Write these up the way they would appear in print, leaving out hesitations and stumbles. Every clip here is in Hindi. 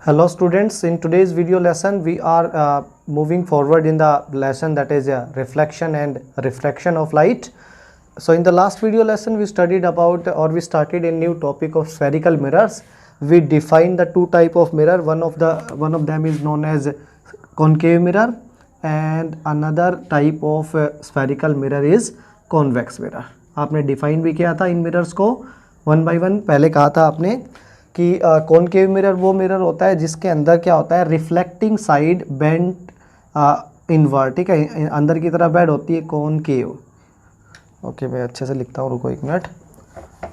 Hello students, in today's video lesson we are moving forward in the lesson that is reflection and refraction of light. So in the last video lesson we studied about we started a new topic of spherical mirrors. We defined the two type of mirror. One of them is known as concave mirror and another type of spherical mirror is convex mirror. आपने define भी किया था इन mirrors को one by one. पहले कहा था आपने कि कॉनकेव मिरर वो मिरर होता है जिसके अंदर क्या होता है, रिफ्लेक्टिंग साइड बेंट इनवर्ट, ठीक है, अंदर की तरफ बेंड होती है कॉनकेव. ओके मैं अच्छे से लिखता हूँ, रुको एक मिनट,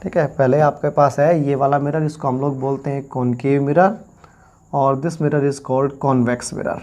ठीक है. पहले आपके पास है ये वाला मिरर, इसको हम लोग बोलते हैं कॉनकेव मिरर और this mirror is called convex mirror.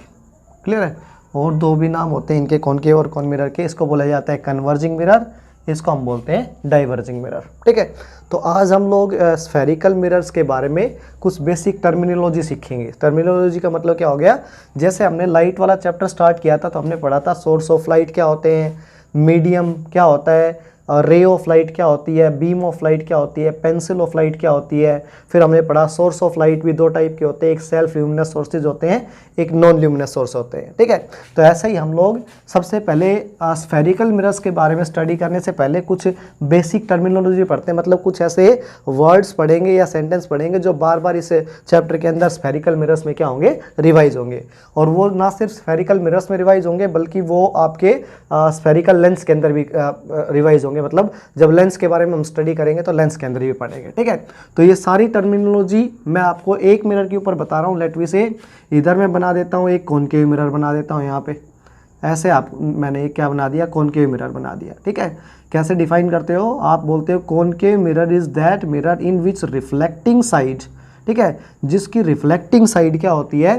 Clear है. और दो भी नाम होते हैं इनके, कॉनकेव और कॉन मिरर के. इसको बोला जाता है कन्वर्जिंग मिरर, इसको हम बोलते हैं डाइवर्जिंग मिरर. ठीक है. तो आज हम लोग स्फेरिकल मिरर्स के बारे में कुछ बेसिक टर्मिनोलॉजी सीखेंगे. टर्मिनोलॉजी का मतलब क्या हो गया, जैसे हमने लाइट वाला चैप्टर स्टार्ट किया था तो हमने पढ़ा था सोर्स ऑफ लाइट क्या होते हैं, मीडियम क्या होता है, रे ऑफ लाइट क्या होती है, बीम ऑफ लाइट क्या होती है, पेंसिल ऑफ लाइट क्या होती है. फिर हमने पढ़ा सोर्स ऑफ लाइट भी दो टाइप के होते हैं, एक सेल्फ ल्यूमिनस सोर्सेज होते हैं, एक नॉन ल्यूमिनस सोर्स होते हैं. ठीक है. तो ऐसा ही हम लोग सबसे पहले स्फेरिकल मिरर्स के बारे में स्टडी करने से पहले कुछ बेसिक टर्मिनोलॉजी पढ़ते हैं. मतलब कुछ ऐसे वर्ड्स पढ़ेंगे या सेंटेंस पढ़ेंगे जो बार बार इस चैप्टर के अंदर स्फेरिकल मिरर्स में क्या होंगे, रिवाइज होंगे. और वो ना सिर्फ स्फेरिकल मिरर्स में रिवाइज होंगे बल्कि वो आपके स्फेरिकल लेंस के अंदर भी रिवाइज होंगे. मतलब जब लेंस के बारे में हम स्टडी करेंगे तो लेंस के अंदर भी पढ़ेंगे. ठीक है. तो ये सारी टर्मिनोलॉजी मैं आपको एक मिरर के ऊपर बता रहा हूँ. लेट वी से इधर मैं बना देता हूँ एक कॉनकेव मिरर बना देता हूँ यहाँ पे. ऐसे आप मैंने एक क्या बना दिया, कॉनकेव मिरर बना दिया. ठीक है. कैसे डिफाइन करते हो आप, बोलते हो concave mirror is that mirror in which reflecting side, ठीक है, जिसकी रिफ्लेक्टिंग साइड क्या होती है,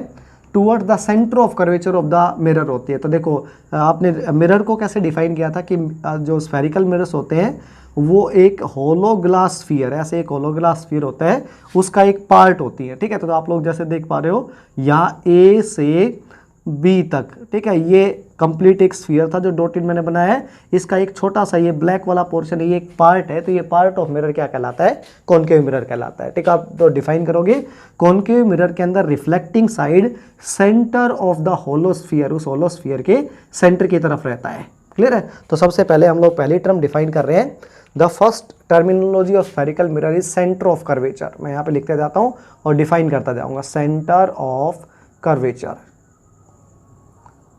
toward the centre of curvature of the mirror होती है. तो देखो आपने मिरर को कैसे डिफाइन किया था कि जो स्फेरिकल मिरर्स होते हैं वो एक होलो ग्लास स्फीयर, ऐसे एक होलो ग्लास स्फीयर होता है, उसका एक पार्ट होती है. ठीक है. तो आप लोग जैसे देख पा रहे हो यहाँ ए से बी तक, ठीक है, ये कंप्लीट एक स्फीयर था जो डॉटेड मैंने बनाया है. इसका एक छोटा सा ये ब्लैक वाला पोर्शन है, ये एक पार्ट है. तो ये पार्ट ऑफ मिरर क्या कहलाता है, कॉनकेव मिरर कहलाता है. ठीक है. आप तो डिफाइन करोगे कॉनकेव मिरर के अंदर reflecting side centre of the hollow sphere, उस होलो स्फीयर के सेंटर की तरफ रहता है. क्लियर है. तो सबसे पहले हम लोग पहली टर्म डिफाइन कर रहे हैं. The first terminology of spherical mirror is centre of curvature. मैं यहाँ पे लिखते जाता हूँ और डिफाइन करता जाऊँगा. सेंटर ऑफ कर्वेचर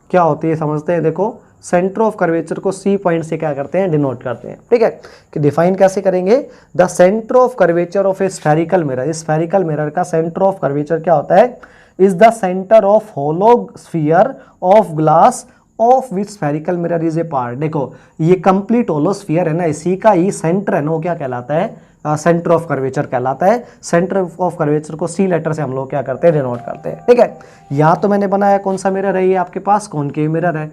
क्या होती है समझते हैं. देखो सेंटर ऑफ कर्वेचर को सी पॉइंट से क्या करते हैं, डिनोट करते हैं. ठीक है. कि डिफाइन कैसे करेंगे, the centre of curvature of a spherical mirror. इस स्फेरिकल मिरर का सेंटर ऑफ कर्वेचर क्या होता है, is the centre of hollow sphere of glass of which spherical mirror is a part. देखो ये कंप्लीट होलो स्फीयर है ना, इसी का ही सेंटर है ना, वो क्या कहलाता है, सेंटर ऑफ कर्वेचर कहलाता है. सेंटर ऑफ कर्वेचर को सी लेटर से हम लोग क्या करते हैं, डिनोट करते हैं. ठीक है. यहाँ तो मैंने बनाया कौन सा मिरर है, ये आपके पास कॉनकेव मिरर है.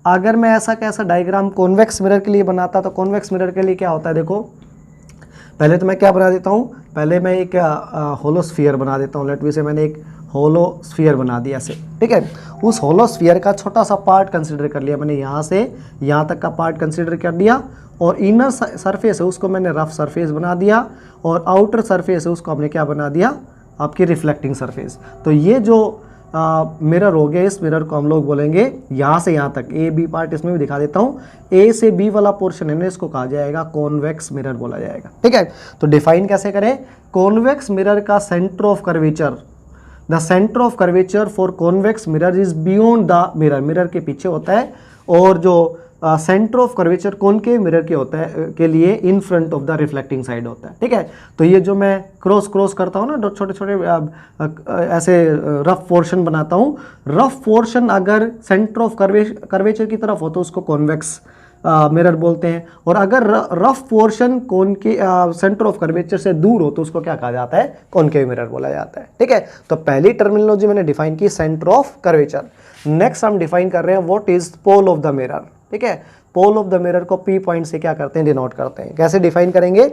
अगर मैं ऐसा कैसा डायग्राम कॉन्वेक्स मिरर के लिए बनाता तो कॉन्वेक्स मिरर के लिए क्या होता है, देखो पहले तो मैं क्या बना देता हूँ, पहले मैं एक होलो स्फीयर बना देता हूँ. लेट वी से मैंने एक होलो स्फीयर बना दिया ऐसे. ठीक है. उस होलो स्फीयर का छोटा सा पार्ट कंसीडर कर लिया मैंने, यहाँ से यहाँ तक का पार्ट कंसीडर कर दिया. और इनर सरफेस है उसको मैंने रफ सरफेस बना दिया और आउटर सरफेस है उसको हमने क्या बना दिया, आपकी रिफ्लेक्टिंग सरफेस. तो ये जो मिरर हो गया, इस मिरर को हम लोग बोलेंगे यहाँ से यहाँ तक, ए बी पार्ट इसमें भी दिखा देता हूँ. ए से बी वाला पोर्शन है ना, इसको कहा जाएगा कॉन्वेक्स मिरर बोला जाएगा. ठीक है. तो डिफाइन कैसे करें, कॉन्वेक्स मिरर का centre of curvature, the centre of curvature for convex mirror is beyond the mirror, mirror के पीछे होता है. और जो centre of curvature concave mirror के होता है के लिए in front of the reflecting side होता है. ठीक है. तो ये जो मैं क्रॉस करता हूँ ना, छोटे छोटे ऐसे रफ पोर्शन बनाता हूँ, रफ पोर्शन अगर सेंटर ऑफ कर्वेचर की तरफ हो तो उसको कॉन्वेक्स मिरर बोलते हैं. और अगर रफ पोर्शन कोन के सेंटर ऑफ कर्वेचर से दूर हो तो उसको क्या कहा जाता है, कॉनकेव मिरर बोला जाता है. ठीक है. तो पहली टर्मिनोलॉजी मैंने डिफाइन की, सेंटर ऑफ कर्वेचर. नेक्स्ट हम डिफाइन कर रहे हैं what is pole of the mirror. ठीक है. पोल ऑफ द मिरर को पी पॉइंट से क्या करते हैं, डिनोट करते हैं. कैसे डिफाइन करेंगे,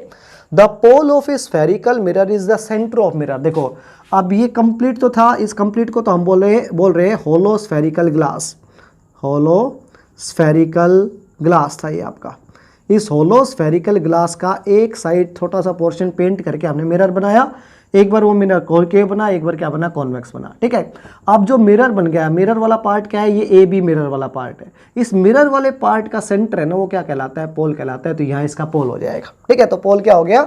the pole of a spherical mirror is the centre of mirror. देखो अब ये कंप्लीट तो था, इस कंप्लीट को तो हम बोल रहे हैं hollow spherical glass. Hollow spherical glass था ये आपका. इस होलो स्फेरिकल ग्लास का एक साइड छोटा सा पोर्शन पेंट करके हमने मिरर बनाया. एक बार वो मिरर कॉनकेव बना, एक बार क्या बना, कॉन्वेक्स बना। ठीक है, अब जो मिरर बन गया, मिरर वाला पार्ट क्या है, ये ए बी मिरर वाला पार्ट है। इस मिरर वाले पार्ट का सेंटर है ना, वो क्या कहलाता है, पोल कहलाता है। तो यहाँ इसका पोल हो जाएगा। ठीक है, तो पोल क्या हो गया,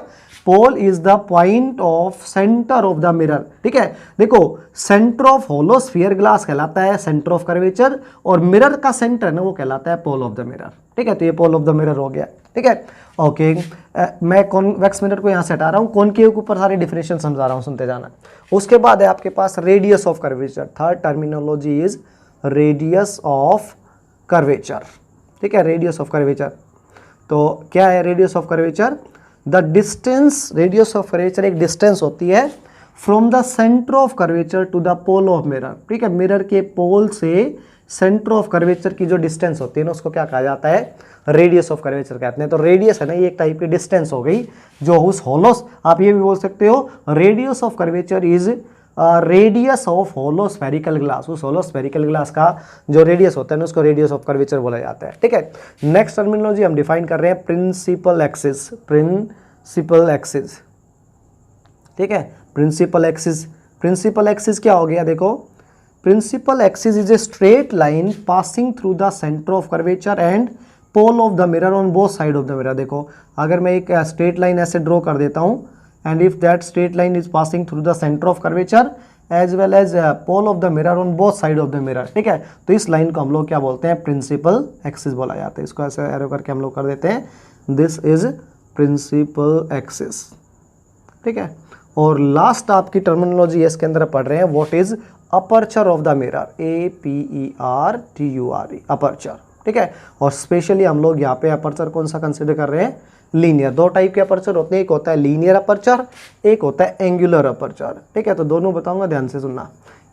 pole is the point of centre of the mirror. ठीक है, देखो centre of hollow sphere glass कहलाता है सेंटर ऑफ कर्वेचर, और मिरर का सेंटर है ना, वो कहलाता है पोल ऑफ द मिरर। ठीक है, तो ये पोल ऑफ द मिरर हो गया। ठीक है, ओके। मैं कॉन्वेक्स मिरर को यहाँ से हटा रहा हूँ, कॉनकेव के ऊपर सारे डिफरेंशियल समझा रहा हूँ, सुनते जाना। उसके बाद है आपके पास radius of curvature. Third terminology is radius of curvature. ठीक है, रेडियस ऑफ कर्वेचर। तो क्या है radius of curvature, the distance, radius of curvature एक डिस्टेंस होती है from the centre of curvature to the pole of mirror. ठीक है, मिरर के पोल से सेंटर ऑफ कर्वेचर की जो डिस्टेंस होती है ना, उसको क्या कहा जाता है, रेडियस ऑफ कर्वेचर कहते हैं। तो रेडियस है ना, ये एक टाइप की डिस्टेंस हो गई जो उस होलोस, आप ये भी बोल सकते हो radius of curvature is radius of hollow spherical glass. उस होलो स्फेरिकल ग्लास का जो रेडियस होता है ना, उसको रेडियस ऑफ कर्वेचर बोला जाता है। ठीक है, नेक्स्ट टर्मिनोलॉजी हम डिफाइन कर रहे हैं प्रिंसिपल एक्सिस। प्रिंसिपल एक्सिस, ठीक है, प्रिंसिपल एक्सिस। प्रिंसिपल एक्सिस क्या हो गया, देखो principal axis is a straight line passing through the centre of curvature and pole of the mirror on both side of the mirror. देखो अगर मैं एक स्ट्रेट लाइन ऐसे ड्रॉ कर देता हूँ, and if that straight line is passing through the centre of curvature as well as pole of the mirror on both side of the mirror. ठीक है, तो इस लाइन को हम लोग क्या बोलते हैं, प्रिंसिपल एक्सिस बोला जाता है। इसको ऐसे एरो करके हम लोग कर देते हैं, दिस इज प्रिंसिपल एक्सिस। ठीक है, और लास्ट आपकी टर्मिनोलॉजी इसके अंदर पढ़ रहे हैं, what is aperture of the mirror, APERTURE, aperture. ठीक है, और स्पेशली हम लोग यहाँ पे अपर्चर कौन सा कंसिडर कर रहे हैं, लीनियर। दो टाइप के अपर्चर होते हैं, एक होता है लीनियर अपर्चर, एक होता है एंगुलर अपर्चर। ठीक है, तो दोनों बताऊंगा, ध्यान से सुनना।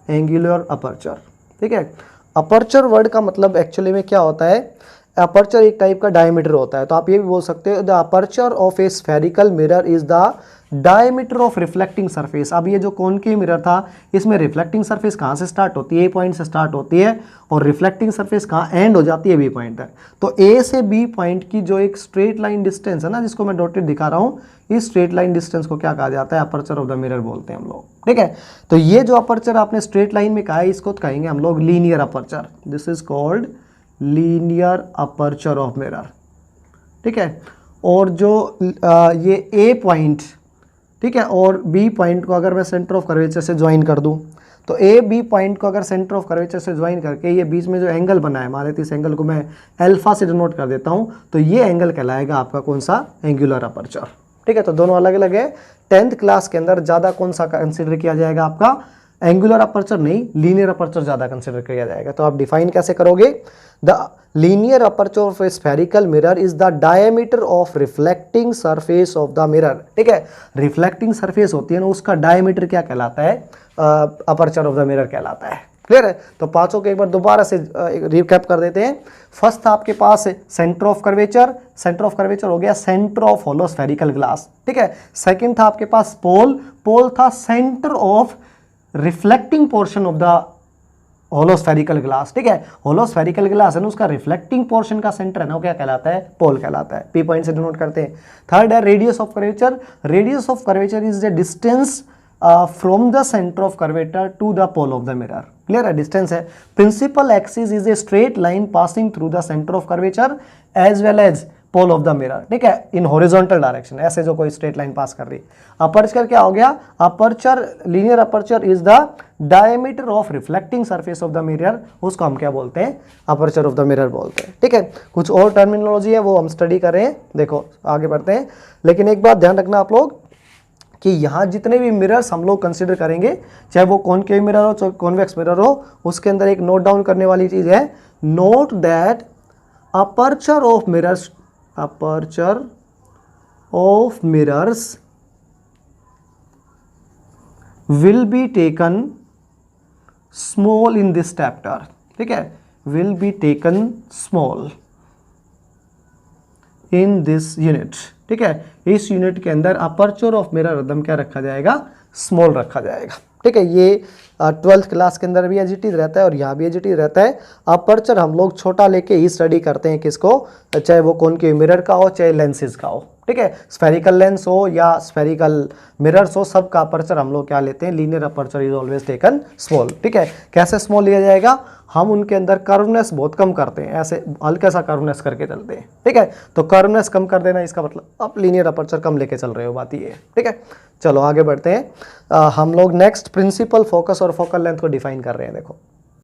एंगुलर अपर्चर, ठीक है, अपर्चर वर्ड का मतलब एक्चुअली में क्या होता है, अपर्चर एक टाइप का डायमीटर होता है। तो आप ये भी बोल सकते हो the aperture of a spherical mirror is the diameter of reflecting surface. अब ये जो कॉनकेव मिरर था, इसमें रिफ्लेक्टिंग सरफेस कहाँ से स्टार्ट होती है, ए पॉइंट से स्टार्ट होती है, और रिफ्लेक्टिंग सरफेस कहाँ एंड हो जाती है, बी पॉइंट तक। तो ए से बी पॉइंट की जो एक स्ट्रेट लाइन डिस्टेंस है ना, जिसको मैं डॉटेड दिखा रहा हूँ, इस स्ट्रेट लाइन डिस्टेंस को क्या कहा जाता है, अपर्चर ऑफ द मिरर बोलते हैं हम लोग। ठीक है, तो ये जो अपर्चर आपने स्ट्रेट लाइन में कहा है, इसको कहेंगे हम लोग linear aperture. This is called linear aperture of mirror. ठीक है, और जो ये ए पॉइंट, ठीक है, और बी पॉइंट को अगर मैं सेंटर ऑफ कर्वेचर से ज्वाइन कर दूं, तो ए बी पॉइंट को अगर सेंटर ऑफ कर्वेचर से ज्वाइन करके ये बीच में जो एंगल बना है, मान लेते इस एंगल को मैं अल्फा से डिनोट कर देता हूं, तो ये एंगल कहलाएगा आपका कौन सा, एंगुलर अपर्चर। ठीक है, तो दोनों अलग अलग है। 10th क्लास के अंदर ज़्यादा कौन सा कंसिडर किया जाएगा, आपका एंगुलर अपर्चर नहीं, लीनियर अपर्चर ज़्यादा कंसिडर किया जाएगा। तो आप डिफाइन कैसे करोगे, the linear aperture of a spherical mirror is the diameter of reflecting surface of the mirror. ठीक है, रिफ्लेक्टिंग सरफेस होती है ना, उसका डायमीटर क्या कहलाता है, अपर्चर ऑफ द मिरर कहलाता है। क्लियर है, तो पांचों को एक बार दोबारा से रिकैप कर देते हैं। फर्स्ट था आपके पास centre of curvature, centre of curvature हो गया centre of hollow spherical glass. ठीक है, सेकंड था आपके पास पोल, पोल था centre of reflecting portion of the hollow spherical glass. ठीक है, होलो स्फेरिकल ग्लास है ना, उसका रिफ्लेक्टिंग पोर्शन का सेंटर है ना, वो क्या कहलाता है, पोल कहलाता है। पी पॉइंट से डिनोट करते हैं। थर्ड है radius of curvature, radius of curvature is the distance from the centre of curvature to the pole of the mirror. Clear है, डिस्टेंस है। Principal axis is a straight line passing through the centre of curvature as well as pole of the mirror. ठीक है, इन हॉरिजॉन्टल डायरेक्शन, ऐसे जो कोई स्ट्रेट लाइन पास कर रही। अपर्चर क्या हो गया, aperture, linear aperture is the diameter of reflecting surface of the mirror, उसको हम क्या बोलते हैं, अपर्चर ऑफ द मिरर बोलते हैं। ठीक है, कुछ और टर्मिनोलॉजी है वो हम स्टडी कर रहे हैं, देखो आगे बढ़ते हैं। लेकिन एक बात ध्यान रखना आप लोग कि यहाँ जितने भी मिरर्स हम लोग कंसिडर करेंगे, चाहे वो कॉनकेव मिरर हो चाहे कॉन्वेक्स मिरर हो, उसके अंदर एक नोट डाउन करने वाली चीज है, note that aperture of mirrors, aperture of mirrors will be taken small in this chapter। ठीक है, will be taken small in this unit। ठीक है, इस यूनिट के अंदर अपर्चर ऑफ मिरर एकदम क्या रखा जाएगा, स्मॉल रखा जाएगा। ठीक है, ये 12th क्लास के अंदर भी एज इट इज रहता है और यहाँ भी एज इट इज रहता है। अपर्चर हम लोग छोटा लेके ही स्टडी करते हैं किसको, चाहे वो कॉनकेव मिरर का हो चाहे लेंसेज का हो। ठीक है, स्फेरिकल लेंस हो या स्फेरिकल मिरर्स हो, सब का अपर्चर हम लोग क्या लेते हैं, linear aperture is always taken small. ठीक है, कैसे स्मॉल लिया जाएगा, हम उनके अंदर कर्वनेस बहुत कम करते हैं, ऐसे हल्का सा कर्वनेस करके चलते हैं। ठीक है, तो कर्वनेस कम कर देना इसका मतलब आप लीनियर अपर्चर कम लेके चल रहे हो, बात ये है। ठीक है, चलो आगे बढ़ते हैं। हम लोग नेक्स्ट प्रिंसिपल फोकस और फोकल लेंथ को डिफाइन कर रहे हैं। देखो